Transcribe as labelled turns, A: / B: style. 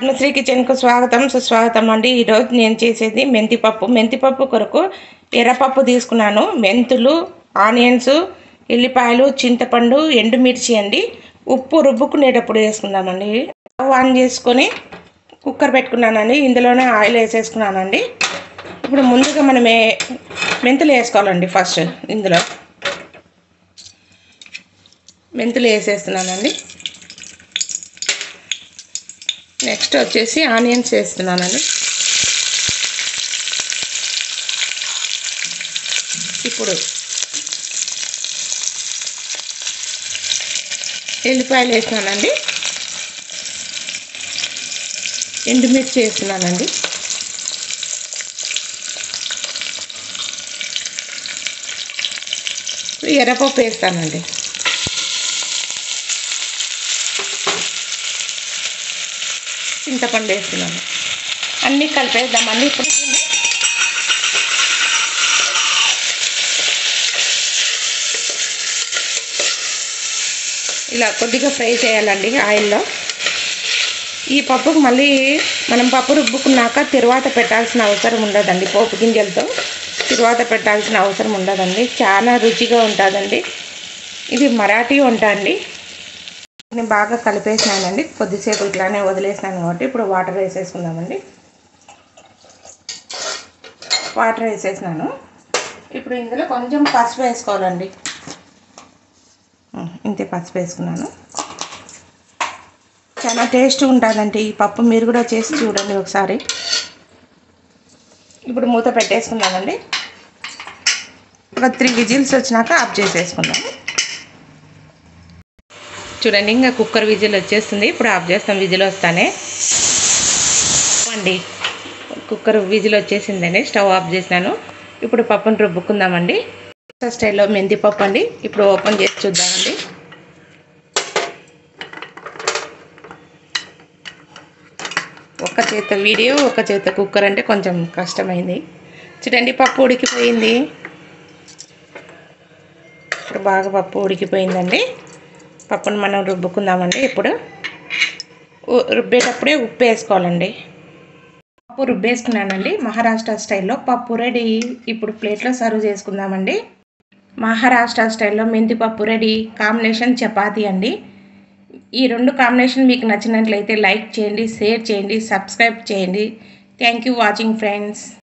A: పద్మశ్రీ కిచెన్కు స్వాగతం సుస్వాగతం అండి. ఈరోజు నేను చేసేది మెంతిపప్పు కొరకు ఎర్రపప్పు తీసుకున్నాను. మెంతులు, ఆనియన్స్, ఎల్లిపాయలు, చింతపండు, ఎండుమిర్చి అండి. ఉప్పు రుబ్బుకునేటప్పుడు వేసుకుందామండి. స్టవ్ ఆన్ చేసుకొని కుక్కర్ పెట్టుకున్నానండి. ఇందులోనే ఆయిల్ వేసేసుకున్నానండి. ఇప్పుడు ముందుగా మనం మెంతులు వేసుకోవాలండి. ఫస్ట్ ఇందులో మెంతులు వేసేస్తున్నానండి. నెక్స్ట్ వచ్చేసి ఆనియన్స్ వేస్తున్నానండి. ఇప్పుడు ఎల్లిపాయలు వేస్తున్నానండి. ఎండుమిర్చి వేస్తున్నానండి. ఎర్రపప్పు వేస్తానండి. చింతపండు వేస్తున్నాను. అన్నీ కలిపేద్దామండి. ఇప్పుడు ఇలా కొద్దిగా ఫ్రై చేయాలండి ఆయిల్లో. ఈ పప్పుకు మళ్ళీ మనం పప్పు రుబ్బుకున్నాక తిరువాత పెట్టాల్సిన అవసరం ఉండదండి. పోపు గింజలతో తిరువాత పెట్టాల్సిన అవసరం ఉండదండి. చాలా రుచిగా ఉంటుందండి. ఇది మరాఠీ వంట అండి. నేను బాగా కలిపేసినానండి. కొద్దిసేపు ఇట్లానే వదిలేసినాను కాబట్టి ఇప్పుడు వాటర్ వేసేసుకుందామండి. వాటర్ వేసేసినాను. ఇప్పుడు ఇందులో కొంచెం పసుపు వేసుకోవాలండి. ఇంతే పసుపు వేసుకున్నాను. చాలా టేస్ట్ ఉంటుందండి ఈ పప్పు. మీరు కూడా చేసి చూడండి ఒకసారి. ఇప్పుడు మూత పెట్టేసుకుందామండి. ఒక 3 విజిల్స్ వచ్చినాక ఆఫ్ చేసేసుకుందాం. చూడండి, ఇంకా కుక్కర్ విజిల్ వచ్చేస్తుంది. ఇప్పుడు ఆఫ్ చేస్తాం. విజిల్ వస్తానే అండి. కుక్కర్ విజిల్ వచ్చేసిందండి. స్టవ్ ఆఫ్ చేసినాను. ఇప్పుడు పప్పును రుబ్బుకుందామండి. స్టైల్లో మెంతిపప్పు అండి. ఇప్పుడు ఓపెన్ చేసి చూద్దామండి. ఒక చేత వీడియో, ఒక చేత కుక్కర్ అంటే కొంచెం కష్టమైంది. చూడండి, పప్పు ఉడికిపోయింది. ఇప్పుడు బాగా పప్పు ఉడికిపోయిందండి. పప్పును మనం రుబ్బుకుందామండి. ఇప్పుడు రుబ్బేటప్పుడే ఉప్పు వేసుకోవాలండి. పప్పు రుబ్బేసుకున్నానండి. మహారాష్ట్ర స్టైల్లో పప్పు రెడీ. ఇప్పుడు ప్లేట్లో సర్వ్ చేసుకుందామండి. మహారాష్ట్ర స్టైల్లో మెంతిపప్పు రెడీ. కాంబినేషన్ చపాతీ అండి. ఈ 2 కాంబినేషన్ మీకు నచ్చినట్లయితే లైక్ చేయండి, షేర్ చేయండి, సబ్స్క్రైబ్ చేయండి. Thank you watching friends.